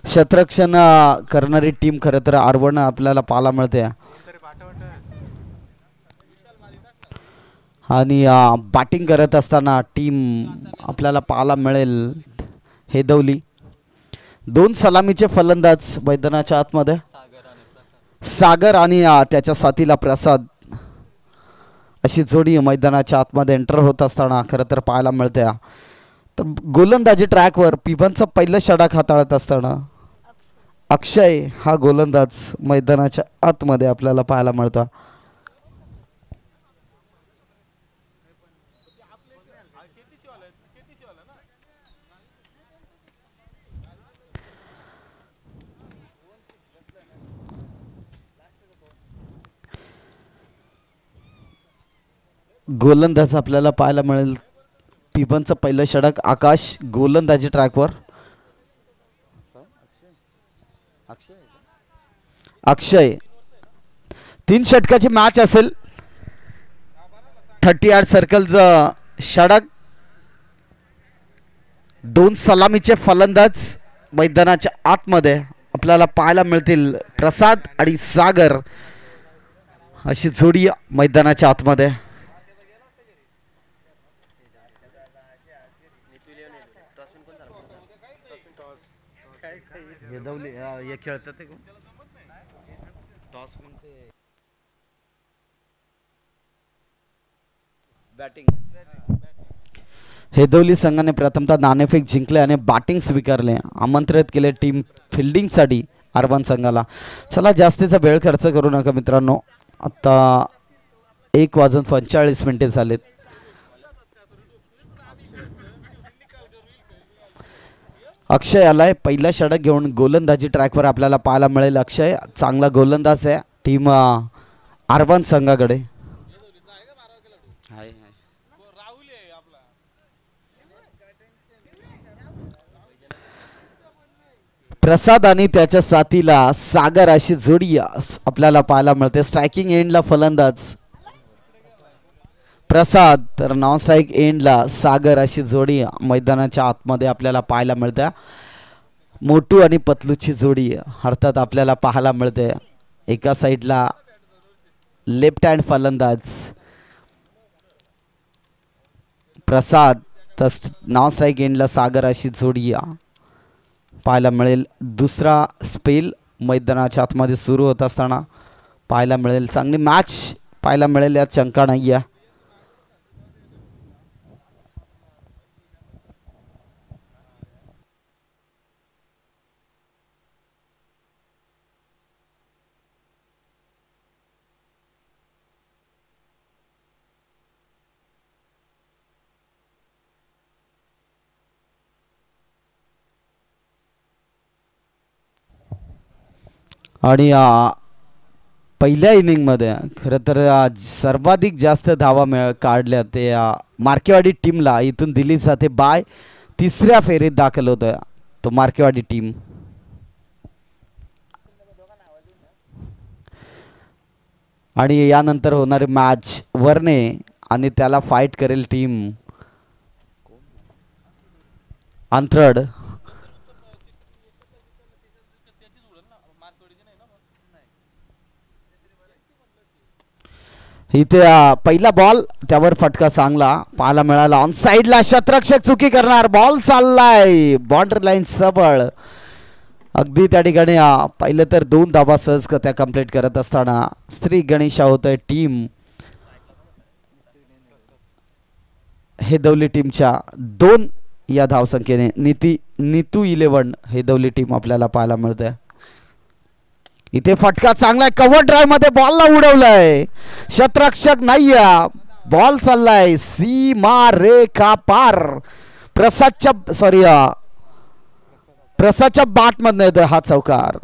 क्षेत्ररक्षण करणारी टीम खरं तर आरवण आपल्याला पाहायला मिळते आणि बॅटिंग करत असताना टीम आपल्याला पाहायला मिळेल हेदवली. दोन सलामीचे फलंदाज मैदानाच्या आतमध्ये सागर आणि त्याच्या साथीला प्रसाद अशी जोडी मैदानाच्या आतमध्ये एंटर होत असताना खरं तर पाहायला मिळते. तर गोलंदाजी ट्रॅकवर पिबनचं पहिलं षटक हाताळत असताना अक्षय हा गोलंदाज मैदानाच्या आतमध्ये आपल्याला पाहायला मिळतो. गोलंदाज आपल्याला पाहायला मिळेल पिबनचं पहिलं षटक आकाश गोलंदाजी ट्रॅकवर. अक्षय 3 षटकाची मॅच असेल. 38 सर्कलचं षटक. 2 सलामीचे फलंदाज मैदानाच्या आतमध्ये आपल्याला पाहायला मिळतील प्रसाद आणि सागर अशी जोडी मैदानाच्या आतमध्ये. हेदवली संघाने प्रथमतः नाणेफेक जिंकले आणि बॅटिंग स्वीकारले. आमंत्रित केले टीम फिल्डिंगसाठी आरवण संघाला. चला जास्तीचा वेळ खर्च करू नका मित्रांनो. आता 1:45 झालेत. अक्षय आलाय पहिला षटक घेऊन गोलंदाजी ट्रॅकवर आपल्याला पाहायला मिळेल. अक्षय चांगला गोलंदाज आहे टीम आरवण संघाकडे. प्रसाद आणि त्याच्या साथीला सागर अशी जोडी आपल्याला पाहायला मिळते. स्ट्रायकिंग एंडला फलंदाज प्रसाद तर नॉन स्ट्राईक एंडला सागर अशी जोडी मैदानाच्या आतमध्ये आपल्याला पाहायला मिळते. मोटू आणि पतलूची जोडी अर्थात आपल्याला पाहायला मिळते. एका साईडला लेफ्ट हँड फलंदाज प्रसाद तर नॉन स्ट्राईक एंडला सागर अशी जोडी पाहायला मिळेल. दुसरा स्पेल मैदानाच्या आतमध्ये सुरू होत असताना पाहायला मिळेल. चांगली मॅच पाहायला मिळेल यात शंका नाही आहे. आणि पहिल्या इनिंगमध्ये खरं तर सर्वाधिक जास्त धावा काढल्या ते मार्केवाडी टीमला इथून दिली जाते बाय. तिसऱ्या फेरीत दाखल होतं तो मार्केवाडी टीम. आणि यानंतर होणारी मॅच वरने आणि त्याला फाईट करेल टीम अंथरड. इथे पहिला बॉल त्यावर फटका चांगला पाहायला मिळाला. ऑन साइडला क्षेत्ररक्षक चुकी करणार. बॉल चाललाय बाउंड्री लाईन सबळ. अगदी त्या ठिकाणी पहिलं तर 2 धावा सहज त्या कंप्लीट करत असताना श्री गणेशा होतंय टीम हेदवली टीमच्या 2 या धावसंख्येने. नीतू 11 हेदवली टीम आपल्याला पाहायला मिळते. इथे फटका चांगलाय. कव्हर ड्राईव्ह मध्ये बॉलला उडवलाय. क्षेत्ररक्षक नाहीये. बॉल चाललाय सीमा रेखा पार. प्रसादच्या बॅट मधनं येतोय हा चौकार.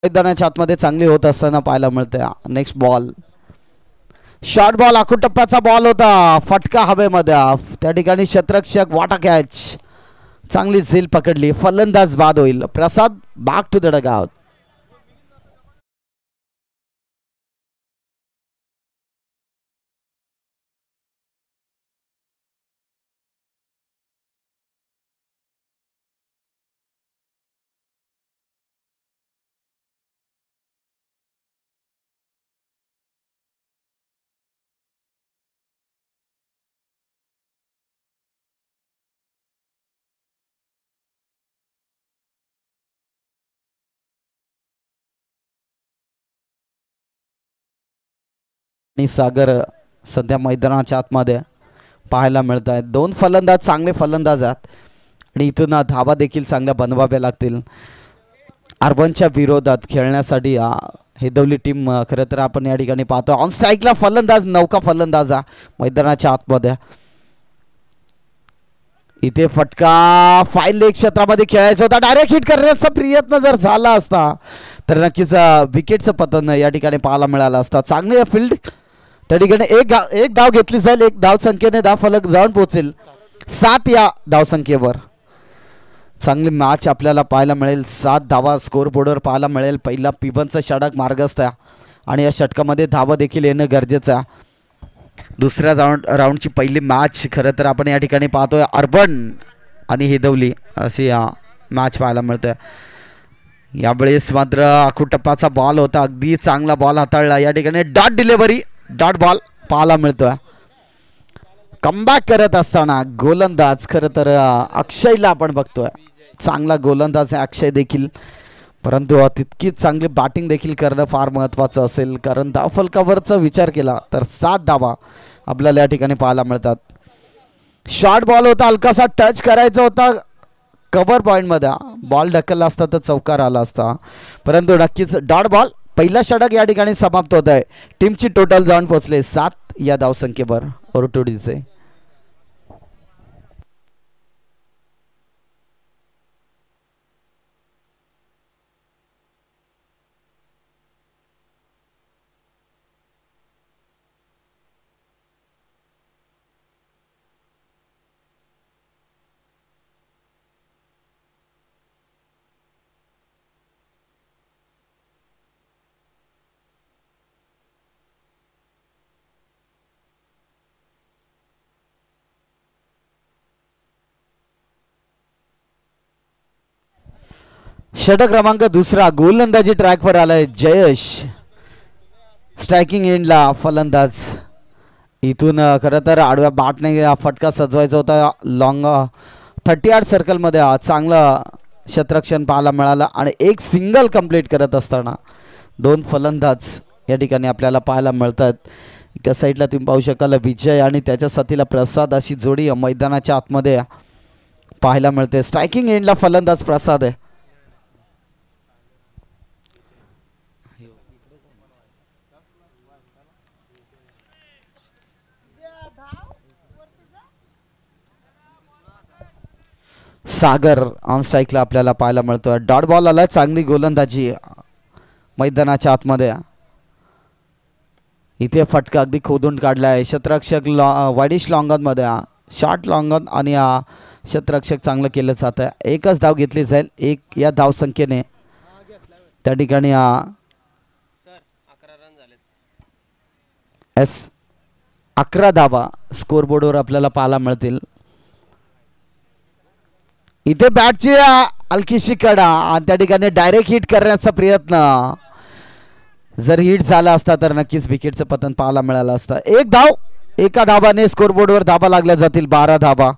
मैदानाच्या आतमध्ये चांगली होत असताना पाहायला मिळते. नेक्स्ट बॉल शॉर्ट बॉल आखूटप्प्याचा बॉल होता, फटका हवेमध्ये. त्या ठिकाणी क्षेत्ररक्षक वाटा कॅच, चांगली झेल पकडली, फलंदाज बाद होईल. प्रसाद बॅक टू द डगआउट. आणि सागर सध्या मैदानाच्या आतमध्ये पाहायला मिळत आहेत. दोन फलंदाज चांगले फलंदाज आहेत आणि इथून धावा देखील चांगल्या बनवाव्या लागतील अर्बनच्या विरोधात खेळण्यासाठी. हेदवली टीम खरं तर आपण या ठिकाणी पाहतो. ऑन स्ट्राईकला फलंदाज, नौका फलंदाज मैदानाच्या आतमध्ये. इथे फटका फाईल लेग क्षेत्रामध्ये खेळायचा होता, डायरेक्ट हिट करण्याचा प्रयत्न जर झाला असता तर नक्कीच विकेटचं पतन या ठिकाणी पाहायला मिळालं असता. चांगली फील्ड त्या ठिकाणी एक धाव घेतली जाईल, एक धाव संख्येने धाव फलक जाऊन पोहोचेल 7 या धावसंख्येवर. चांगली मॅच आपल्याला पाहायला मिळेल. 7 धावा स्कोर बोर्डवर पाहायला मिळेल. पहिला पिबनचा षटक मार्गस्थ आहे आणि या षटकामध्ये धावा देखील येणं गरजेचं आहे. दुसऱ्या राऊंडची पहिली मॅच खरं तर आपण या ठिकाणी पाहतोय अर्बन आणि हेदवली अशी मॅच पाहायला मिळते. यावेळेस मात्र आखूटप्पाचा बॉल होता, अगदी चांगला बॉल हाताळला. या ठिकाणी डॉट डिलिव्हरी, डॉट बॉल पाहायला मिळतोय. कमबॅक करत असताना गोलंदाज खरं तर अक्षयला आपण बघतोय. चांगला गोलंदाज आहे अक्षय देखील, परंतु तितकीच चांगली बॅटिंग देखील करणं फार महत्त्वाचं असेल. कारण धावफलकावरचा विचार केला तर 7 धावा आपल्याला या ठिकाणी पाहायला मिळतात. शॉर्ट बॉल होता, हलकासा टच करायचा होता कव्हर पॉईंटमध्ये. बॉल ढकलला असता तर चौकार आला असता, परंतु नक्कीच डॉट बॉल. पहिला षटक या ठिकाणी समाप्त होत आहे. टीमची टोटल जाऊन पोहोचले 7 या धावसंख्येवर ओरटोडीचे. षटक क्रमांक दुसरा, गोलंदाजी ट्रॅकवर आलाय जयेश. स्ट्रायकिंग एंडला फलंदाज. इथून खरं तर आडव्या बॅटने फटका सजवायचा होता. लॉंग 38 सर्कलमध्ये चांगलं क्षेत्ररक्षण पाहायला मिळालं आणि एक सिंगल कंप्लीट करत असताना 2 फलंदाज या ठिकाणी आपल्याला पाहायला मिळतात. एका साईडला तुम्ही पाहू शकाल विजय आणि त्याच्या साथीला प्रसाद अशी जोडी मैदानाच्या आतमध्ये पाहायला मिळते. स्ट्रायकिंग एंडला फलंदाज प्रसाद आहे. सागर ऑन स्ट्राईकला आपल्याला पाहायला मिळतोय. डॉट बॉल आला, चांगली गोलंदाजी मैदानाच्या आतमध्ये. इथे फटका अगदी खोदून काढलाय. क्षेत्ररक्षक वाईडिश लॉंगॉनमध्ये, शॉर्ट लॉंगॉन आणि क्षेत्ररक्षक चांगलं केलं जातं. एकच धाव घेतली जाईल 1 या धावसंख्येने. त्या ठिकाणी 11 धावा स्कोरबोर्डवर आपल्याला पाहायला मिळतील. इथे बॅटची हलकीशी कडा आणि त्या ठिकाणी डायरेक्ट हिट करण्याचा प्रयत्न. जर हिट झाला असता तर नक्कीच विकेटचं पतन पाहायला मिळालं असतं. 1 धाव, एका धावाने स्कोरबोर्डवर धावा लागल्या जातील 12 धावा.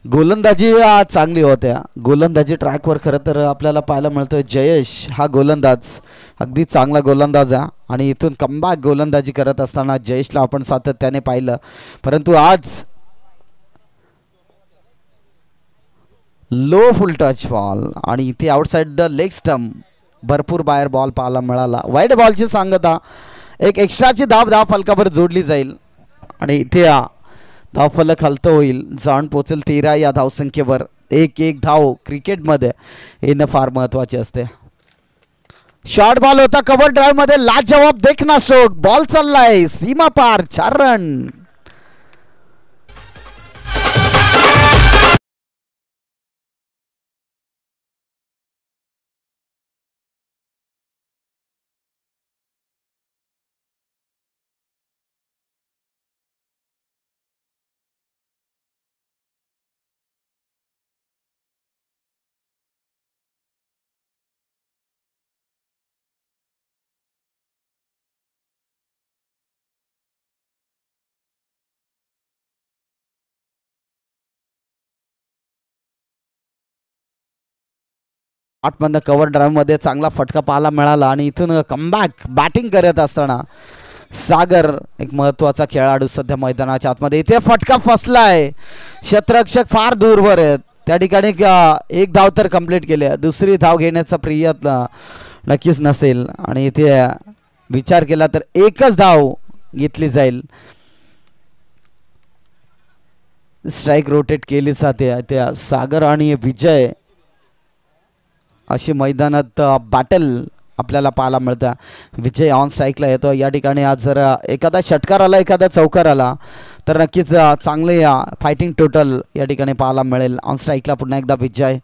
गोलंदाजी चांगली होत्या. गोलंदाजी ट्रॅकवर खरं तर आपल्याला पाहायला मिळतोय जयेश हा गोलंदाज अगदी चांगला गोलंदाज आहे आणि इथून कमबॅक गोलंदाजी करत असताना जयेशला आपण सातत्याने पाहिलं, परंतु आज लो फुल टच बॉल आणि इथे आउटसाइड द लेग स्टंप भरपूर बाहेर बॉल पाहायला मिळाला. वाईड बॉलची सांगता, एक एक्स्ट्राची धाव फलकावर जोडली जाईल आणि इथे धावफलक हलतं होईल. जाऊन पोचेल 13 या धावसंख्येवर. एक धाव क्रिकेटमध्ये येणं फार महत्त्वाचे असते. शॉर्ट बॉल होता कव्हर ड्राईव्ह मध्ये, लाजवाब देखना स्ट्रोक, बॉल चाललाय सीमा पार, 4 रन. आतमधनं कव्हर ड्राईव्ह मध्ये चांगला फटका पाहायला मिळाला आणि इथून कमबॅक बॅटिंग करत असताना सागर एक महत्वाचा खेळाडू सध्या मैदानाच्या आतमध्ये. इथे फटका फसलाय, क्षेत्ररक्षक फार दूरवर आहेत, त्या ठिकाणी एक धाव तर कंप्लीट केली, दुसरी धाव घेण्याचा प्रयत्न नक्कीच नसेल आणि इथे विचार केला तर एकच धाव घेतली जाईल. स्ट्राईक रोटेट केली जाते. त्या सागर आणि विजय अशी मैदानात बॅटल आपल्याला पाहायला मिळतं. विजय ऑन स्ट्राईकला येतो. या ठिकाणी आज जर एखादा षटकार आला, एखादा चौकार आला तर नक्कीच चांगले फायटिंग टोटल या ठिकाणी पाहायला मिळेल. ऑन स्ट्राईकला पुन्हा एकदा विजय.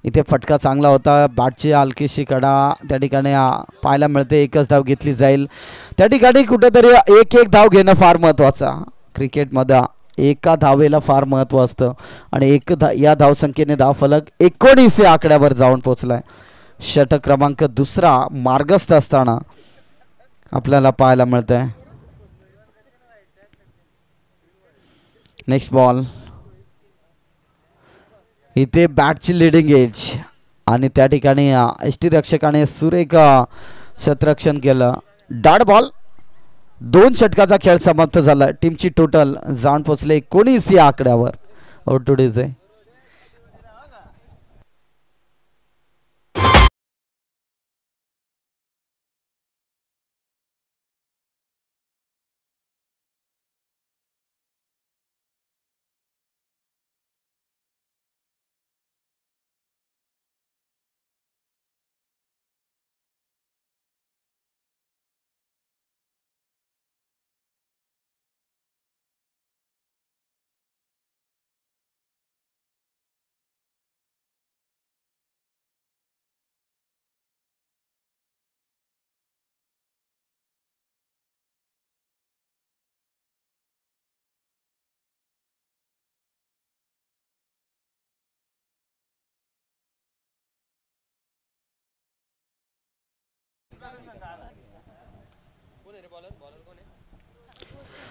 इथे फटका चांगला होता, बॅटची हलकीशी कडा त्या ठिकाणी पाहायला मिळते. एकच धाव घेतली जाईल. त्या ठिकाणी कुठेतरी एक धाव घेणं फार महत्त्वाचं. क्रिकेटमध्ये एका धावेला फार महत्त्व असतं आणि या धावसंख्येने धावफलक 19 या आकड्यावर जाऊन पोहोचलाय. षटक क्रमांक दुसरा मार्गस्थ असताना आपल्याला पाहायला मिळतंय. Next ball. इथे बॅटची लिडिंग एज आणि त्या ठिकाणी यष्टीरक्षकाने सुरेख क्षेत्ररक्षण केलं. Dot ball. 2 षटकाचा खेळ समाप्त झाला. टीमची टोटल जाऊन पोचले 19 या आकड्यावर. ओटुडीचे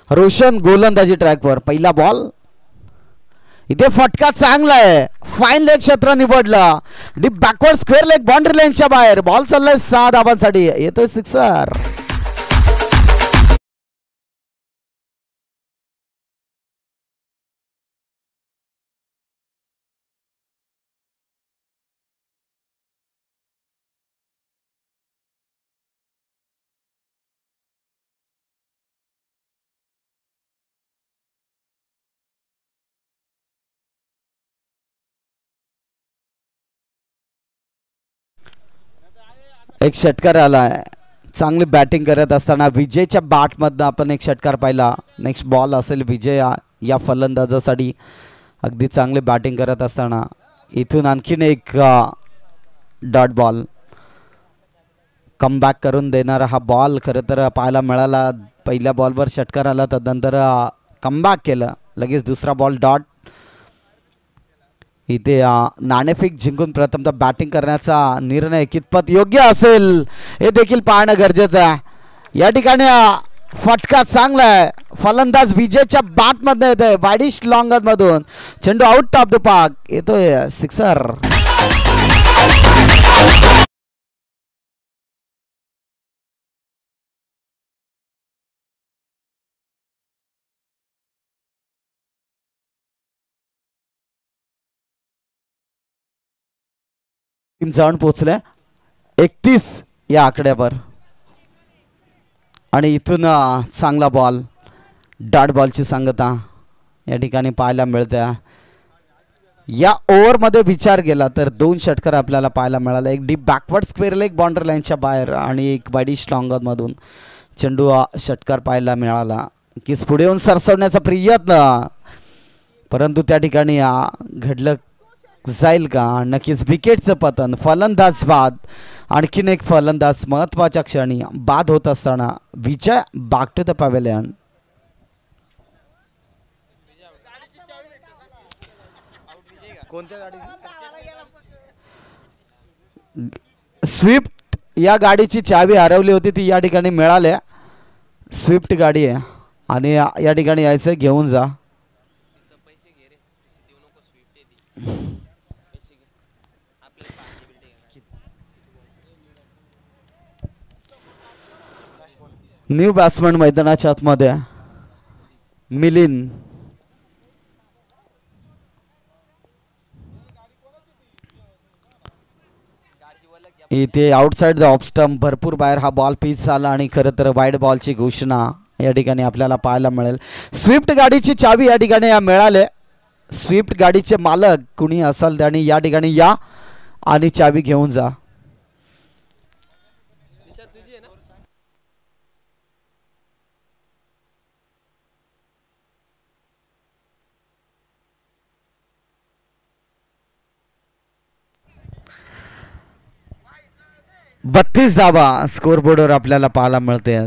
रोशन गोलंदाजी ट्रॅकवर. पहिला बॉल. इथे फटका चांगला आहे, फाईन लेग क्षेत्र निवडला. Deep backward square leg boundary लाईनच्या बाहेर. बॉल चाललाय 6 धावांसाठी. येतोय सिक्सर. एक षटकार आलाय. चांगली बॅटिंग करत असताना विजयच्या बॅटमधनं आपण एक षटकार पाहिला. नेक्स्ट बॉल असेल विजय या फलंदाजासाठी. अगदी चांगली बॅटिंग करत असताना इथून आणखीन एक डॉट बॉल. कमबॅक करून देणारा हा बॉल खरं तर पाहायला मिळाला. पहिल्या बॉलवर षटकार आला, तदनंतर कमबॅक केलं. लगेच दुसरा बॉल डॉट. इथे नाणेफेक जिंकून प्रथमतः बॅटिंग करण्याचा निर्णय कितपत योग्य असेल हे देखील पाहणं गरजेचं आहे. या ठिकाणी फटका चांगला आहे. फलंदाज विजयच्या बॅटमधून येतोय, वाईडिश लॉंग मधून. चेंडू आउट ऑफ द पार्क. येतोय सिक्सर. टीम जाऊन पोहोचल्या 31 या आकड्यावर आणि इथून चांगला बॉल. डॉट बॉलची सांगता या ठिकाणी पाहायला मिळते. या ओव्हरमध्ये विचार केला तर 2 षटकार आपल्याला पाहायला मिळाला. एक deep backward square leg boundary लाईनच्या बाहेर आणि एक वाईड स्ट्रॉंगर मधून चेंडू षटकार पाहायला मिळाला. नक्कीच पुढे येऊन सरसवण्याचा प्रयत्न, परंतु त्या ठिकाणी घडलं जाईल का? नक्कीच विकेटचं पतन. फलंदाज बाद. आणखीन एक फलंदाज महत्वाच्या क्षणी बाद होत असताना विजय बॅक टू द पॅव्हेलियन. कोणत्या गाडी? स्विफ्ट या गाडीची चावी हरवली होती, ती या ठिकाणी मिळाल्या. स्विफ्ट गाडी आहे आणि या ठिकाणी यायचं घेऊन जा. न्यू बॅट्समन मैदानाच्या आतमध्ये मिलिंद. इथे आउटसाइड द ऑफ स्टंप भरपूर बाहेर हा बॉल पिच झाला आणि खरं तर वाईड बॉलची घोषणा या ठिकाणी आपल्याला पाहायला मिळेल. स्विफ्ट गाडीची चावी या ठिकाणी मिळाले. स्विफ्ट गाडीचे मालक कुणी असाल त्यांनी या ठिकाणी या आणि चावी घेऊन जा. बत्तीस धावा स्कोरबोर्डवर आपल्याला पाहायला मिळते.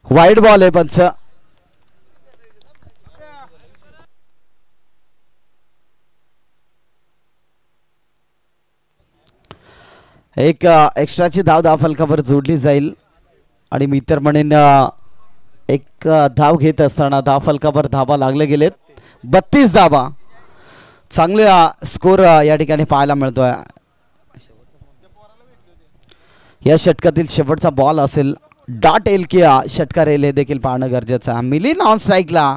वाईड बॉल आहे पंच. एक एक्स्ट्राची धाव फलकावर जोडली जाईल आणि मी तर म्हणेन एक धाव घेत असताना धाव फलकावर धावा लागले गेलेत. 32 धावा. चांगले स्कोर या ठिकाणी पाहायला मिळतोय. या षटकातील शेवटचा बॉल असेल. डॉट येईल की षटकार येईल हे देखील पाहणं गरजेचं आहे. मिलिंद ऑन स्ट्राईकला.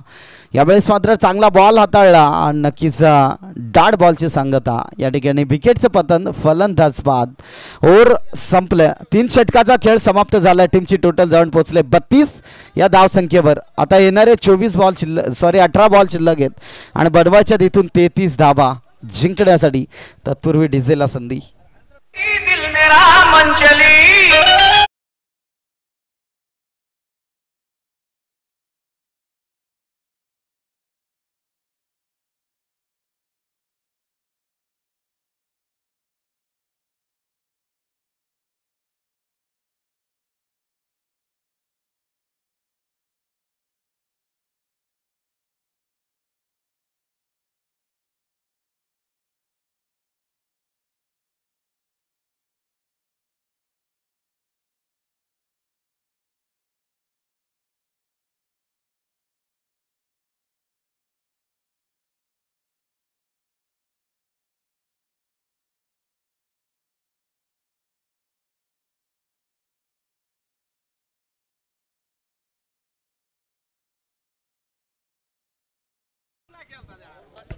यावेळेस मात्र चांगला बॉल हाताळला आणि नक्कीच डॉट बॉलची सांगता. या ठिकाणी विकेटचं पतन. फलंदाज बाद. ओव्हर संपलं. 3 षटकाचा खेळ समाप्त झाला. टीमची टोटल जाऊन पोहोचले 32 या धावसंख्येवर. आता येणारे 18 बॉल शिल्लक आहेत आणि बनवायच्या तिथून 33 धावा जिंकण्यासाठी. तत्पूर्वी डिझेलला संधी.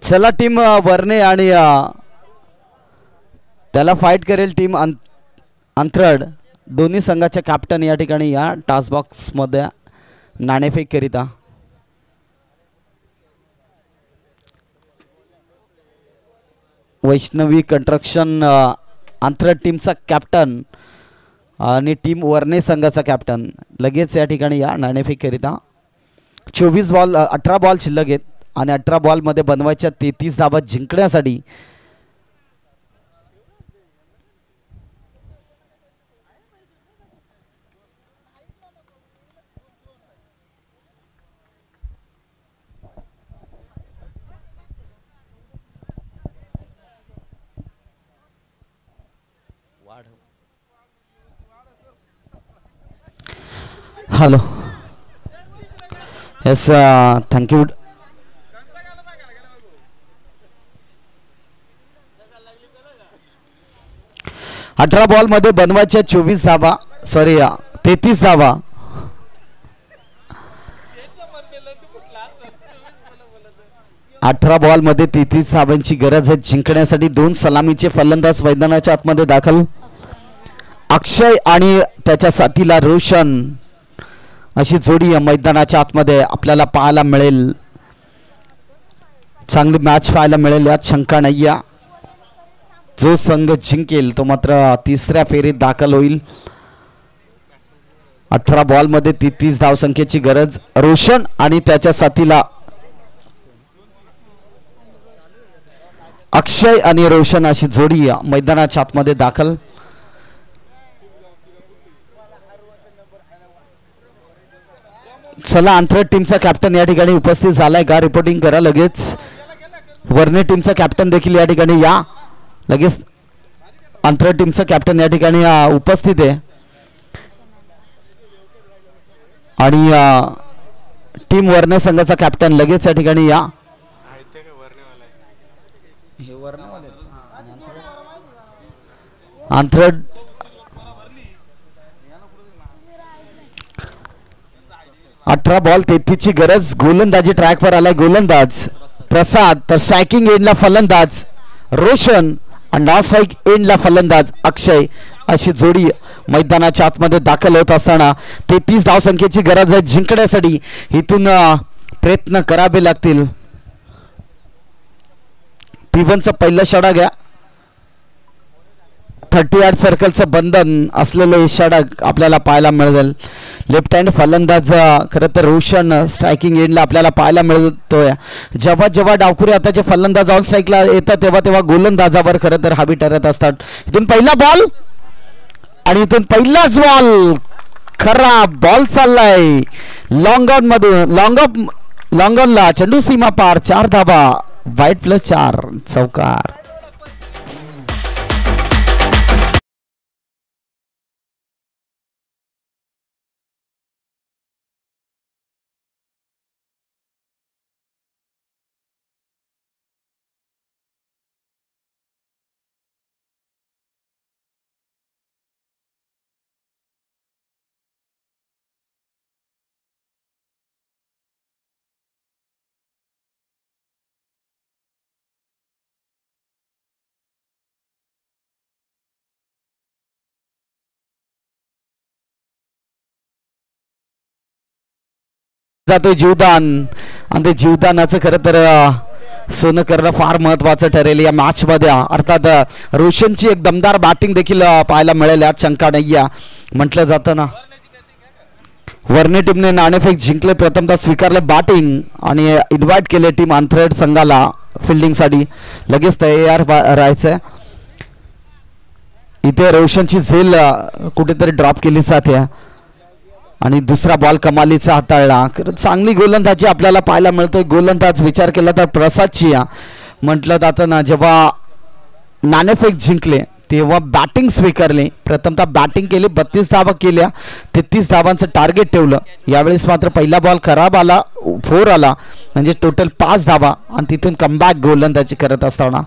चला टीम वर्णे आणि त्याला फाईट करेल टीम अंथरड. दोन्ही संघाचे कॅप्टन या ठिकाणी या टास्क बॉक्स मध्ये नाणेफेक करिता. वैष्णवी कंस्ट्रक्शन अंथरड टीमचा कॅप्टन आणि टीम वर्णे संघाचा कॅप्टन लगेच या ठिकाणी या नाणेफेक करिता. 18 बॉल शिल्लक आहेत आणि 18 बॉलमध्ये बनवायच्या 33 धावा जिंकण्यासाठी हॅलो येस थँक्यू. 18 बॉल मध्ये बनवायच्या 24 धावा, सॉरी 33 धावा. अठरा बॉल मध्ये 33 धावांची गरज आहे जिंकण्यासाठी. 2 सलामीचे फलंदाज मैदानाच्या आतमध्ये दाखल. अक्षय आणि त्याच्या साथीला रोशन अशी जोडी मैदानाच्या आतमध्ये आपल्याला पाहायला मिळेल. चांगली मॅच पाहायला मिळेल यात शंका नाही. जो संघ जिंकेल तो मात्र तिसऱ्या फेरीत दाखल होईल. 18 बॉल मध्ये 33 धावसंख्येची गरज. रोशन आणि त्याच्या साथीला अक्षय आणि रोशन अशी जोडी मैदानाच्या आतमध्ये दाखल. चला आंतरट टीमचा कॅप्टन या ठिकाणी उपस्थित झालाय का? रिपोर्टिंग करा लगेच. वर्णे टीमचा कॅप्टन देखील या ठिकाणी या लगेच. आंतरट टीमचा कॅप्टन या ठिकाणी उपस्थित आहे आणि टीम वर्णे संघाचा कॅप्टन लगेच या ठिकाणी या. आंतरट 18 बॉल 33 ची गरज. गोलंदाजी ट्रॅकवर आलाय गोलंदाज प्रसाद, तर स्ट्रायकिंग एंडला फलंदाज रोशन आणि नॉन स्ट्राईक एंडला फलंदाज अक्षय अशी जोडी मैदानाच्या आतमध्ये दाखल होत असताना 33 धावसंख्येची गरज आहे जिंकण्यासाठी. इथून प्रयत्न करावे लागतील. P1चं पहिलं षटक घ्या. 38 सर्कलचं बंधन असलेलं षटक आपल्याला पाहायला मिळेल. लेफ्ट हँड फलंदाज खरं तर रोशन स्ट्रायकिंग एंडला आपल्याला पाहायला मिळतोय. जेव्हा जेव्हा डावखुरी आताचे फलंदाज ऑन स्ट्राईकला येतात तेव्हा तेव्हा गोलंदाजावर खरं तर हवी ठरत असतात. इथून पहिला बॉल आणि इथून पहिलाच बॉल. खरा बॉल चाललाय लॉंग ऑन मधून. लॉंग ऑनला चेंडू सीमा पार. 4 धाबा. वाईट +4 चौकार. जातोय जीवदान आणि ते जीवदानाचं खरं तर सोनं करणं फार महत्वाचं ठरेल या मॅच मध्ये. अर्थात रोशनची एक दमदार बॅटिंग देखील पाहायला मिळेल यात शंका नाही. म्हटलं जातं ना वर्णे टीमने नाणेफेक जिंकले. प्रथमतः स्वीकारले बॅटिंग आणि इन्व्हाइट केले टीम आंतरट संघाला फिल्डिंगसाठी. लगेच तयार राहायचंय. इथे रोशनची झेल कुठेतरी ड्रॉप केली जाते आणि दुसरा बॉल कमालीचा हाताळला. चांगली गोलंदाजी आपल्याला पाहायला मिळतोय. गोलंदाज विचार केला तर प्रसादची म्हटलं जातं ना जेव्हा नाणेफेक जिंकले तेव्हा बॅटिंग स्वीकारली. प्रथमतः बॅटिंग केली. 32 धावा केल्या. 33 धावांचं टार्गेट ठेवलं. यावेळेस मात्र पहिला बॉल खराब आला. 4 आला म्हणजे टोटल 5 धावा आणि तिथून कमबॅक गोलंदाजी करत असताना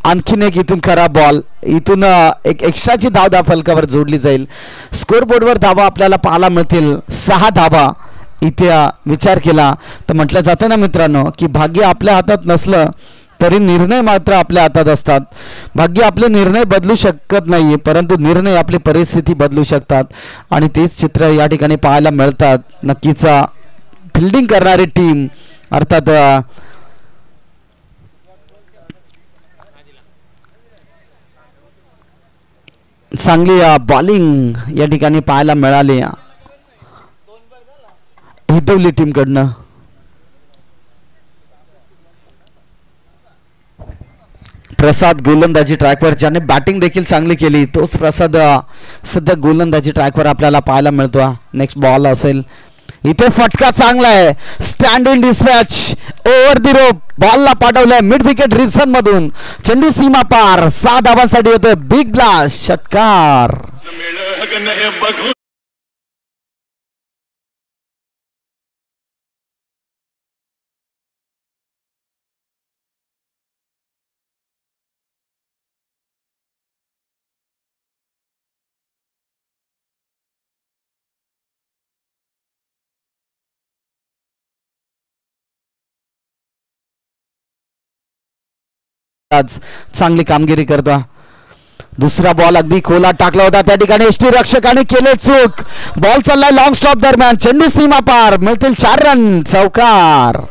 आणखीन एक इथून खराब बॉल. इथून एक एक्स्ट्राची धाव फलकावर जोडली जाईल. स्कोर बोर्डवर धावा आपल्याला पाहायला मिळतील 6 धावा. इथे विचार केला तर म्हटलं जातं ना मित्रांनो की भाग्य आपल्या हातात नसलं तरी निर्णय मात्र आपल्या हातात असतात. भाग्य आपले निर्णय बदलू शकत नाही परंतु निर्णय आपली परिस्थिती बदलू शकतात आणि तेच चित्र या ठिकाणी पाहायला मिळतात. नक्कीच फिल्डिंग करणारी टीम अर्थात चांगली बॉलिंग या ठिकाणी पाहायला मिळाली हितवली टीम कडनं. प्रसाद गोलंदाजी ट्रॅकवर ज्याने बॅटिंग देखील चांगली केली तोच प्रसाद सध्या गोलंदाजी ट्रॅकवर आपल्याला पाहायला मिळतो. नेक्स्ट बॉल असेल इथे फटका चांगला आहे. Stand in dispatch over the rope बॉलला पाठवलंय मिड विकेट रिझन मधून. चेंडू सीमा पार 6 धावांसाठी होतोय. बिग ब्लास्ट षटकार. चांगली कामगिरी करतो. दुसरा बॉल अगदी खोला टाकला होता त्या ठिकाणी एसटी रक्षकाने केले चूक. बॉल चाललाय लॉंग स्टॉप दरम्यान. चेंडू सीमा पार मिळतील 4 रन. चौकार.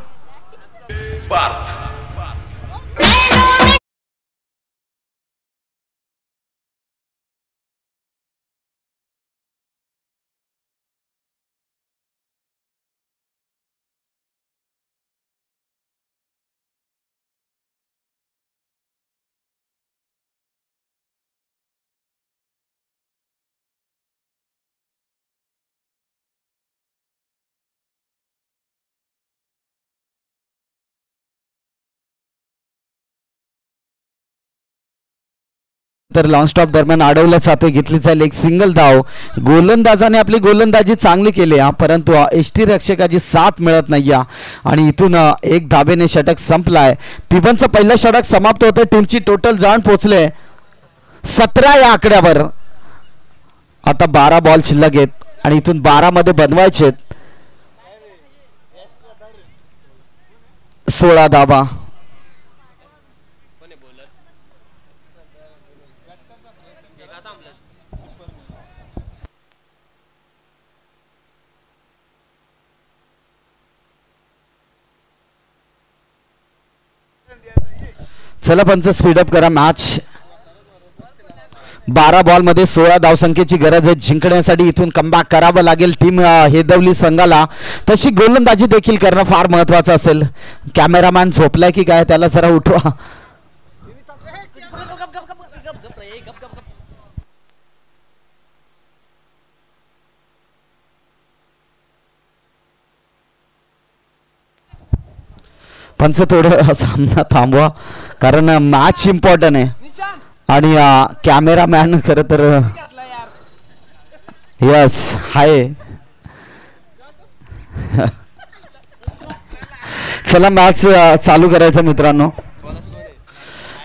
तर लॉंग स्टॉप दरम्यान अडवलं जातोय. घेतली जाईल एक सिंगल धाव. गोलंदाजाने आपली गोलंदाजी चांगली केली परंतु एसटी रक्षकाची साथ मिळत नाही आणि इथून एक धाबेने षटक संपलाय. पिबनचं पहिलं षटक समाप्त होतं. टीमची टोटल जाण पोहोचले 17 या आकड्यावर. आता 12 बॉल शिल्लक आहेत आणि इथून 12 मध्ये बनवायचे 16 धावा. चला पंच स्पीडअप करा मॅच. 12 बॉल मध्ये 16 धावसंख्येची गरज आहे. जिंकण्यासाठी इथून कमबॅक करावं लागेल टीम हेदवली संघाला. तशी गोलंदाजी देखील करणं फार महत्वाचं असेल. कॅमेरामॅन झोपलाय की काय त्याला जरा उठवा. पंच थोडं सामना थांबवा कारण मॅच इम्पॉर्टंट आहे आणि कॅमेरामॅन खरं तर यस हाय. चला मॅच चालू करायचं मित्रांनो.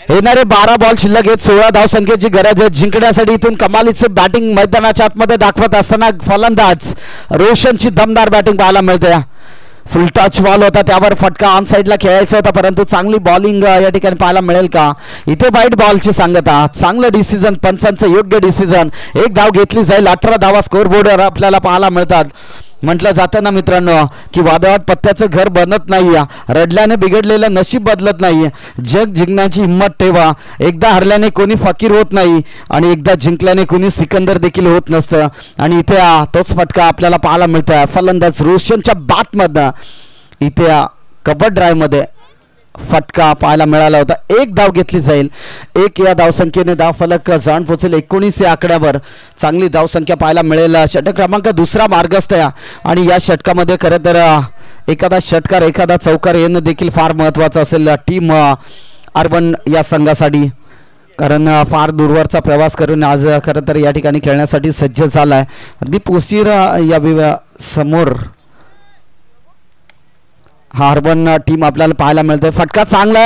येणारे 12 बॉल शिल्लक आहेत. 16 धावसंख्येची गरज आहे. जिंकण्यासाठी इथून कमालीचे बॅटिंग मैदानाच्या आतमध्ये दाखवत असताना फलंदाज रोशनची दमदार बॅटिंग पाहायला मिळते. फुल टच बॉल होता त्यावर फटका ऑन साइडला खेळायचा होता परंतु चांगली बॉलिंग या ठिकाणी पाहायला मिळेल का. इथे वाईट बॉलची सांगता. चांगलं डिसिजन पंचांचं योग्य डिसिजन. एक धाव घेतली जाईल. 18 धावा स्कोर बोर्डवर आपल्याला पाहायला मिळतात. म्हटलं जातं ना मित्रांनो की वादळात पत्त्याचं घर बनत नाही. रडल्याने बिघडलेलं नशीब बदलत नाही. जग जिंकण्याची हिंमत ठेवा. एकदा हरल्याने कोणी फकीर होत नाही आणि एकदा जिंकल्याने कोणी सिकंदर देखील होत नसतं. आणि इथे तोच फटका आपल्याला पाहायला मिळतोय. फलंदाज रोशनच्या बॅटमधनं इथे कव्हर ड्राईव्ह मध्ये फटका पाहायला मिळाला होता. एक धाव घेतली जाईल. 1 या धावसंख्येने धाव फलक जाण पोहोचेल 19 या आकड्यावर. चांगली धावसंख्या पाहायला मिळेल. षटक क्रमांक 2 मार्गस्थ आणि या षटकामध्ये खरं तर एखादा षटकार एखादा चौकार येणं देखील फार महत्वाचं असेल टीम अर्बन या संघासाठी. कारण फार दूरवरचा प्रवास करून आज खरं तर या ठिकाणी खेळण्यासाठी सज्ज झालाय. अगदी पोसीर या समोर हा अर्बन टीम आपल्याला पाहायला मिळते. फटका चांगला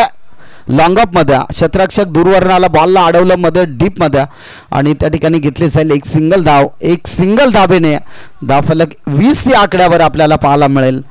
लॉंग अप मध्ये. शतरक्षक दूरवर्णाला बॉलला अडवलं मध्ये डीप मध्ये आणि त्या ठिकाणी घेतली जाईल एक सिंगल धाव. एक सिंगल धाबेने धावफलक 20 या आकड्यावर आपल्याला पाहायला मिळेल.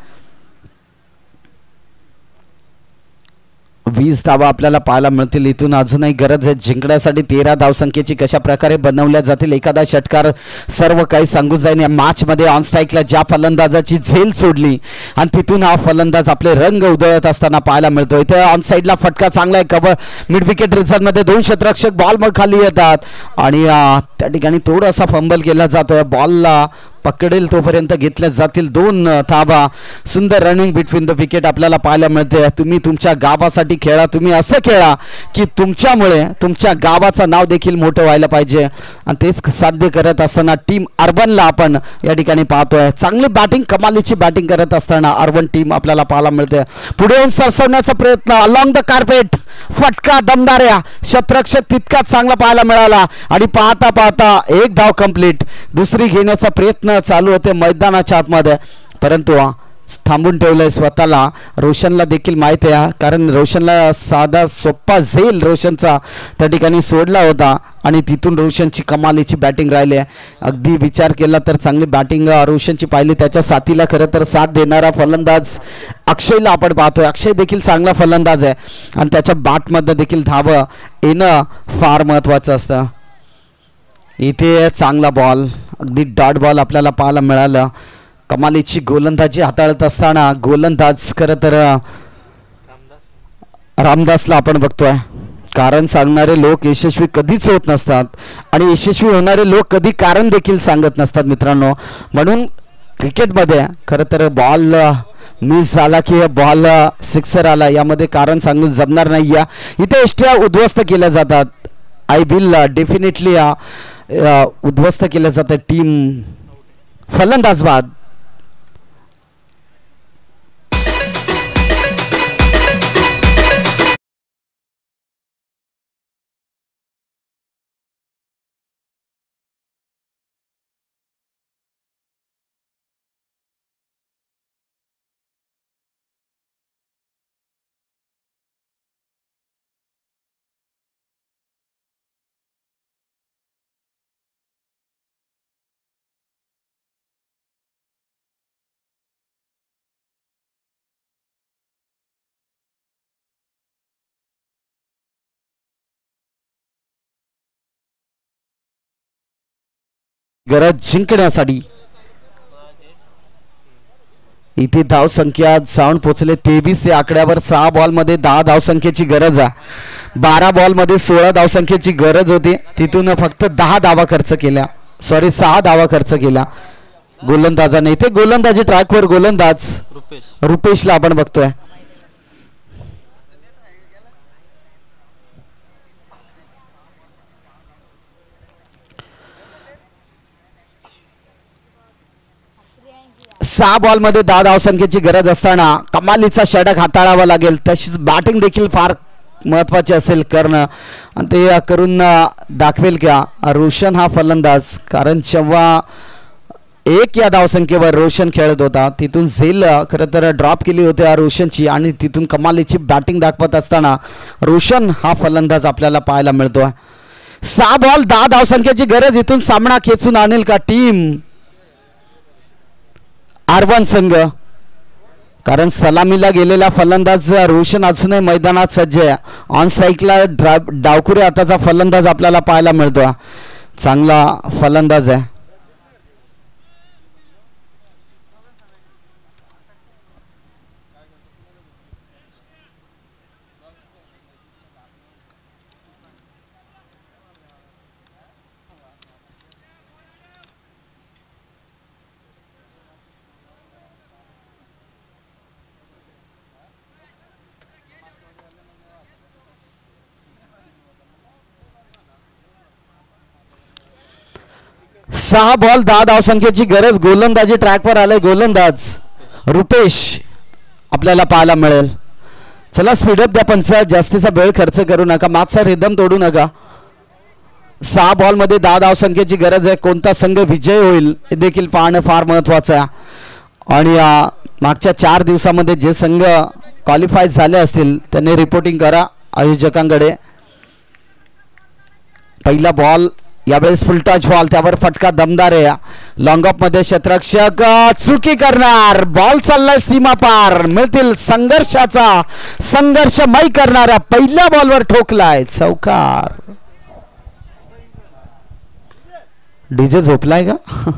20 धावा आपल्याला पाहायला मिळतील. इथून अजूनही गरज आहे जिंकण्यासाठी. 13 धावसंख्येची कशा प्रकारे बनवल्या जातील एखादा षटकार सर्व काही सांगून जाईल. या मॅच मध्ये ऑन स्ट्राईकला ज्या फलंदाजाची झेल सोडली आणि तिथून हा फलंदाज आपले रंग उधळत असताना पाहायला मिळतो. इथे ऑन साईडला फटका चांगला आहे. कव्हर मिड विकेट रिझन मध्ये 2 क्षेत्ररक्षक बॉल मग खाली येतात आणि त्या ठिकाणी थोडासा फंबल केला जातोय. बॉलला पकडेल तोपर्यंत घेतल्या जातील 2 धावा. सुंदर रनिंग बिटवीन द विकेट आपल्याला पाहायला मिळते. तुम्ही तुमच्या गावासाठी खेळा, तुम्ही असं खेळा की तुमच्यामुळे तुमच्या गावाचं नाव देखील मोठं व्हायला पाहिजे आणि तेच साध्य करत असताना टीम अर्बनला आपण या ठिकाणी पाहतोय. चांगली बॅटिंग, कमालीची बॅटिंग करत असताना अर्बन टीम आपल्याला पाहायला मिळते. पुढे येऊन सरसवण्याचा प्रयत्न अलॉंग द कार्पेट, फटका दमदार्या शतरक्षक तितकाच चांगला पाहायला मिळाला आणि पाहता पाहता एक धाव कंप्लीट. दुसरी घेण्याचा प्रयत्न चालू होते मैदानाच्या आतमध्ये, परंतु थांबून ठेवलंय स्वतःला. रोशनला देखील माहिती आहे, कारण रोशनला साधा सोप्पा झेल रोशनचा त्या ठिकाणी सोडला होता आणि तिथून रोशनची कमालीची बॅटिंग राहिली आहे. अगदी विचार केला तर चांगली बॅटिंग रोशनची पाहिली. त्याच्या साथीला खरं तर साथ देणारा फलंदाज अक्षयला आपण पाहतोय. अक्षय देखील चांगला फलंदाज आहे आणि त्याच्या बॅटमध्ये देखील धाव येणं फार महत्त्वाचं असतं. इथे चांगला बॉल, अगदी डॉट बॉल आपल्याला पाहायला मिळालं. कमालीची गोलंदाजी हाताळत असताना गोलंदाज खरं तर रामदासला आपण बघतोय. कारण सांगणारे लोक यशस्वी कधीच होत नसतात आणि यशस्वी होणारे लोक कधी कारण देखील सांगत नसतात मित्रांनो. म्हणून क्रिकेटमध्ये खरं तर बॉल मिस झाला की बॉल सिक्सर आला यामध्ये कारण सांगून जमणार नाही. इथे एष्ट्या उद्ध्वस्त केल्या जातात. आय विल डेफिनेटली उद्ध्वस्त केल्या जातात. टीम फलंदाज बाद. गरज जिंकण्यासाठी इथे धाव संख्या जाऊन पोहोचले 23 या आकड्यावर. 6 बॉलमध्ये 10 धावसंख्येची गरज आहे. 12 बॉलमध्ये 16 धावसंख्येची गरज होती, तिथून फक्त 10 धावा खर्च केल्या. 6 धावा खर्च केल्या गोलंदाजाने. इथे गोलंदाजी ट्रॅकवर गोलंदाज रुपेशला आपण बघतोय. सहा बॉलमध्ये 10 धावसंख्येची गरज असताना कमालीचा षटक हाताळावा लागेल. तशीच बॅटिंग देखील फार महत्त्वाची असेल करणं आणि ते करून दाखवेल का रोशन हा फलंदाज. कारण जेव्हा 1 या धावसंख्येवर रोशन खेळत होता तिथून झेल खरं तर ड्रॉप केली होती रोशनची आणि तिथून कमालीची बॅटिंग दाखवत असताना रोशन हा फलंदाज आपल्याला पाहायला मिळतोय. 6 बॉल 10 धावसंख्येची गरज. इथून सामना खेचून आणेल का टीम आरवन संघ. कारण सलामीला गेलेला फलंदाज रोशन अजूनही मैदानात सज्ज आहे. ऑन साईडला डावखुरे हाताचा फलंदाज आपल्याला पाहायला मिळतो. चांगला फलंदाज आहे. सहा बॉल 10 धावसंख्येची गरज. गोलंदाजी ट्रॅकवर आलाय गोलंदाज रुपेश आपल्याला पाहायला मिळेल. चला स्पीडअप द्या पंच, जास्तीचा वेळ खर्च करू नका, मागचा रिदम तोडू नका. 6 बॉलमध्ये 10 धावसंख्येची गरज आहे. कोणता संघ विजय होईल हे देखील पाहणं फार महत्त्वाचं आहे. आणि मागच्या 4 दिवसामध्ये जे संघ क्वालिफाय झाले असतील त्यांनी रिपोर्टिंग करा आयोजकांकडे. पहिला बॉल यावेळेस फुलटॉच बॉल, त्यावर फटका दमदार आहे. लॉंग ऑफ मध्ये क्षेत्ररक्षक चुकी करणार. बॉल चाललाय सीमा पार. मिळतील संघर्षाचा संघर्षमय करणाऱ्या पहिल्या बॉलवर ठोकलाय चौकार. डीजे झोपलाय का?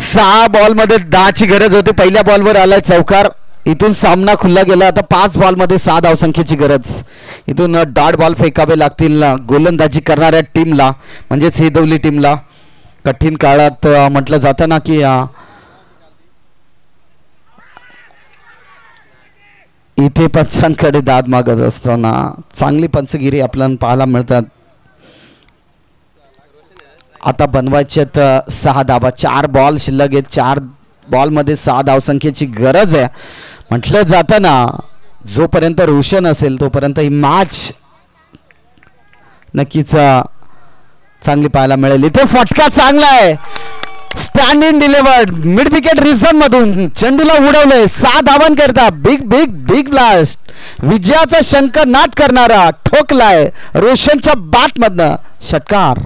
सहा बॉल मध्ये 10 ची गरज होती. पहिल्या बॉलवर आलाय चौकार. इथून सामना खुला गेला. आता 5 बॉलमध्ये 6 धावसंख्येची गरज. इथून डॉट बॉल फेकावे लागतील गोलंदाजी करणाऱ्या टीमला, म्हणजेच हेदवली टीमला. कठीण काळात म्हटलं जातं ना की इथे पंचांकडे दाद मागत असताना चांगली पंचगिरी आपल्याला पाहायला मिळतात. आता बनवायच्यात 6 धाबा. 4 बॉल शिल्लक आहेत. 4 बॉलमध्ये 6 धावसंख्येची गरज आहे. म्हटलं जातं ना जोपर्यंत रोशन असेल तोपर्यंत ही मॅच नक्कीच चांगली पाहायला मिळेल. इथे फटका चांगला आहे. Stand in delivered mid wicket region मधून चेंडूला उडवलंय. 6 धावांकरता बिग बिग बिग ब्लास्ट. विजयाचा शंख नाद करणारा ठोकलाय रोशनच्या बॅट मधनं षटकार.